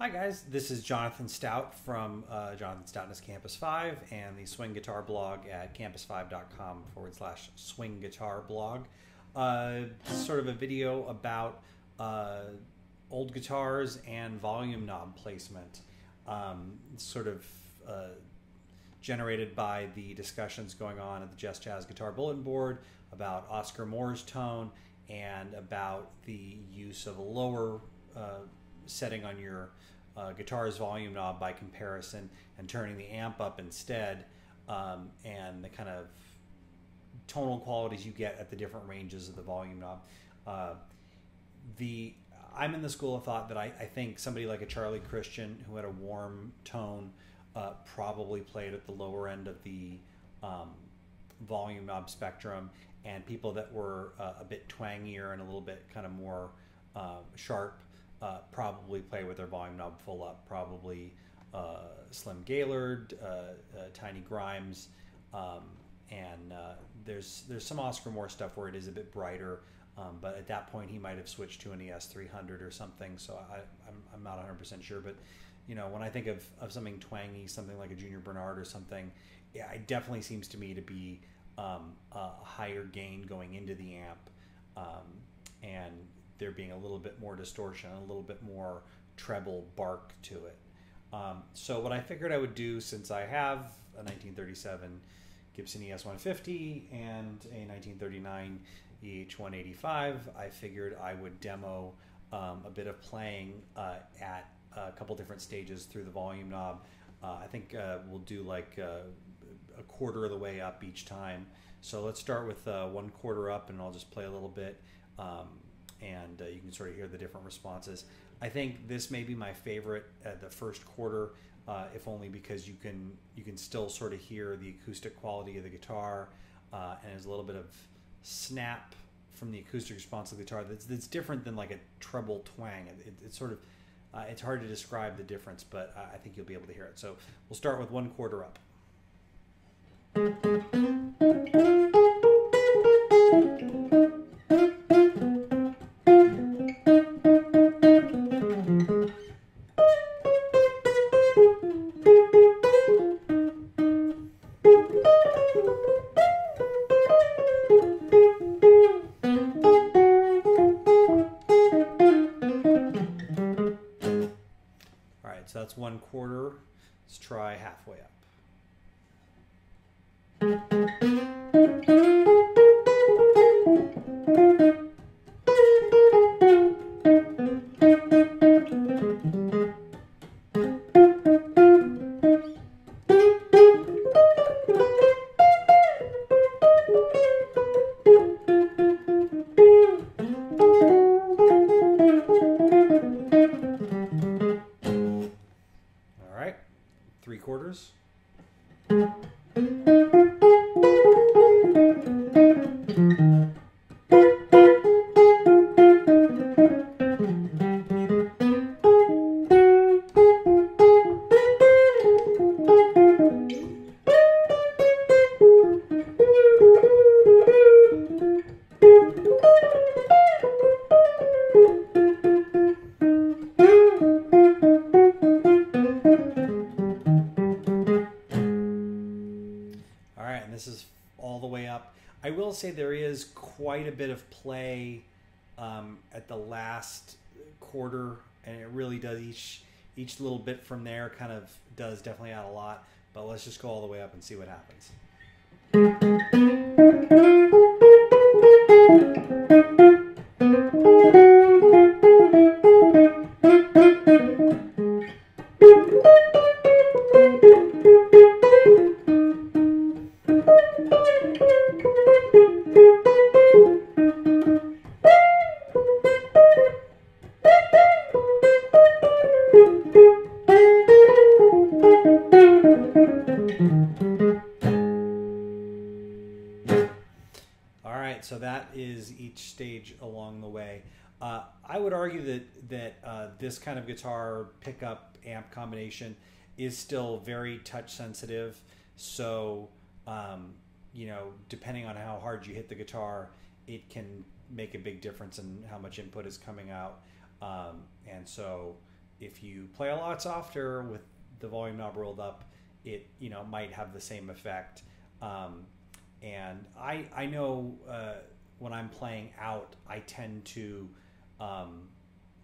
Hi guys, this is Jonathan Stout from Jonathan Stoutness Campus 5 and the Swing Guitar blog at campus5.com/swing guitar blog. Sort of a video about old guitars and volume knob placement, generated by the discussions going on at the Just Jazz Guitar Bulletin Board about Oscar Moore's tone and about the use of a lower setting on your guitar's volume knob by comparison and turning the amp up instead, and the kind of tonal qualities you get at the different ranges of the volume knob. I'm in the school of thought that I think somebody like a Charlie Christian, who had a warm tone, probably played at the lower end of the volume knob spectrum, and people that were a bit twangier and a little bit kind of more sharp probably play with their volume knob full up. Probably Slim Gaylord, Tiny Grimes, and there's some Oscar Moore stuff where it is a bit brighter, but at that point he might have switched to an ES 300 or something, so I'm not 100% sure. But you know, when I think of something twangy, something like a Junior Bernard or something, yeah, it definitely seems to me to be a higher gain going into the amp, and there being a little bit more distortion, a little bit more treble bark to it. So what I figured I would do, since I have a 1937 Gibson ES 150 and a 1939 EH 185, I figured I would demo a bit of playing at a couple different stages through the volume knob. I think we'll do like a quarter of the way up each time. So let's start with 1/4 up, and I'll just play a little bit. And you can sort of hear the different responses. I think this may be my favorite at the first quarter, if only because you can still sort of hear the acoustic quality of the guitar, and there's a little bit of snap from the acoustic response of the guitar that's different than like a treble twang. It's sort of it's hard to describe the difference, but I think you'll be able to hear it. So we'll start with 1/4 up. So that's 1/4. Let's try halfway up. All right, 3/4. This is all the way up. I will say there is quite a bit of play at the last quarter, and it really does, each little bit from there kind of does definitely add a lot, but let's just go all the way up and see what happens. So that is each stage along the way. I would argue that this kind of guitar pickup amp combination is still very touch sensitive. So you know, depending on how hard you hit the guitar, it can make a big difference in how much input is coming out. And so if you play a lot softer with the volume knob rolled up, it might have the same effect. And I know when I'm playing out, I tend to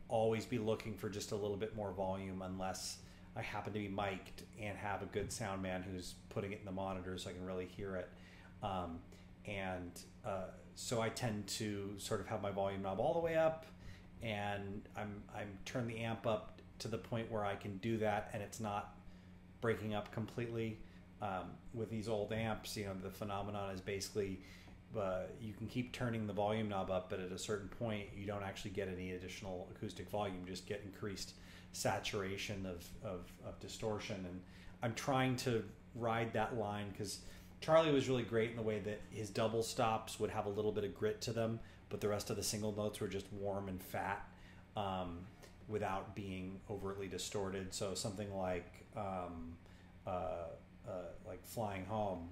always be looking for just a little bit more volume, unless I happen to be mic'd and have a good sound man who's putting it in the monitor so I can really hear it. So I tend to sort of have my volume knob all the way up, and I'm turn the amp up to the point where I can do that and it's not breaking up completely. With these old amps, the phenomenon is basically you can keep turning the volume knob up, but at a certain point you don't actually get any additional acoustic volume, you just get increased saturation of distortion. And I'm trying to ride that line, because Charlie was really great in the way that his double stops would have a little bit of grit to them, but the rest of the single notes were just warm and fat, without being overtly distorted. So something like Flying Home.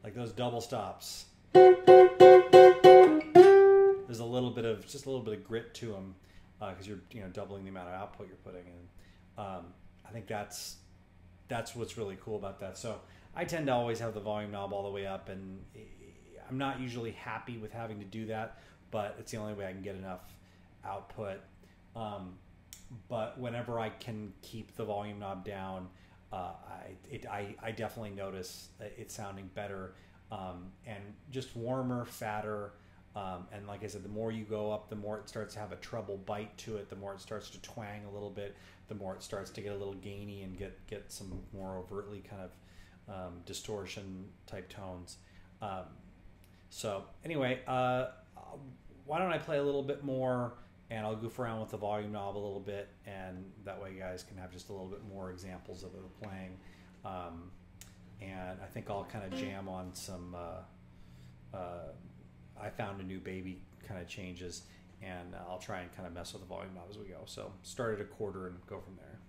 Like those double stops. There's a little bit of grit to them, because you're doubling the amount of output you're putting in. I think that's what's really cool about that. So I tend to always have the volume knob all the way up, and I'm not usually happy with having to do that, but it's the only way I can get enough output. But whenever I can keep the volume knob down, I definitely notice it sounding better, and just warmer, fatter. And like I said, the more you go up, the more it starts to have a treble bite to it, the more it starts to twang a little bit, the more it starts to get a little gainy and get some more overtly kind of distortion type tones. So anyway, why don't I play a little bit more, and I'll goof around with the volume knob a little bit, and that way you guys can have just a little bit more examples of it playing. And I think I'll kind of jam on some I Found a New Baby kind of changes, and I'll try and kind of mess with the volume knob as we go. So start at a quarter and go from there.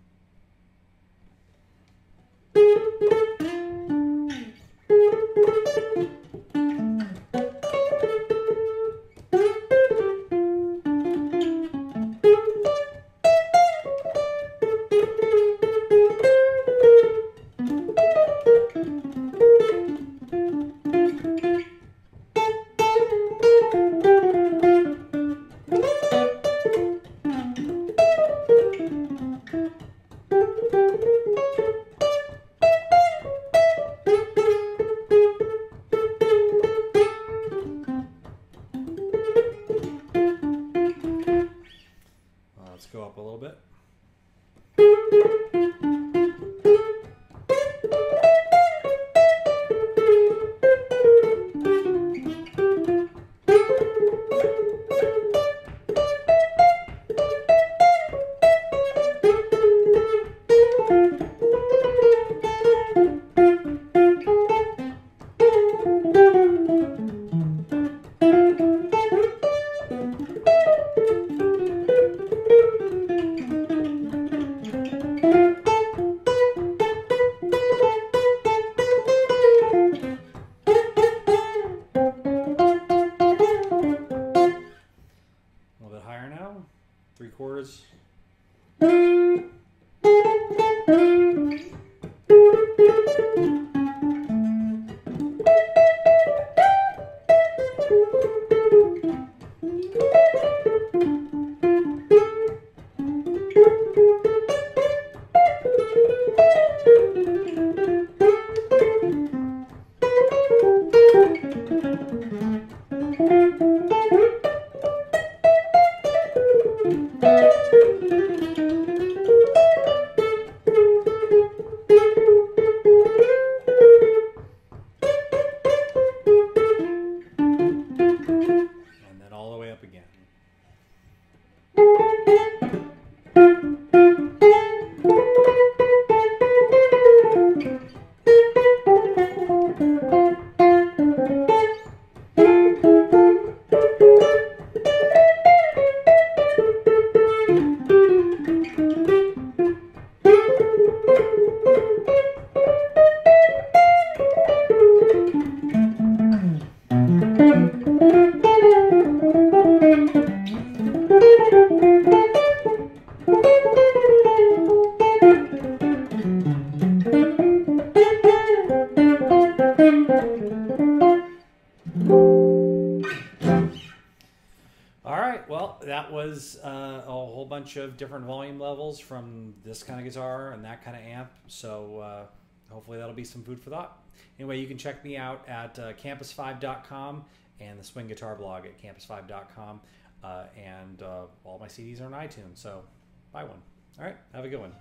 that was a whole bunch of different volume levels from this kind of guitar and that kind of amp. So hopefully that'll be some food for thought. Anyway, you can check me out at campus5.com and the Swing Guitar blog at campus5.com. And all my CDs are on iTunes. So buy one. All right. Have a good one.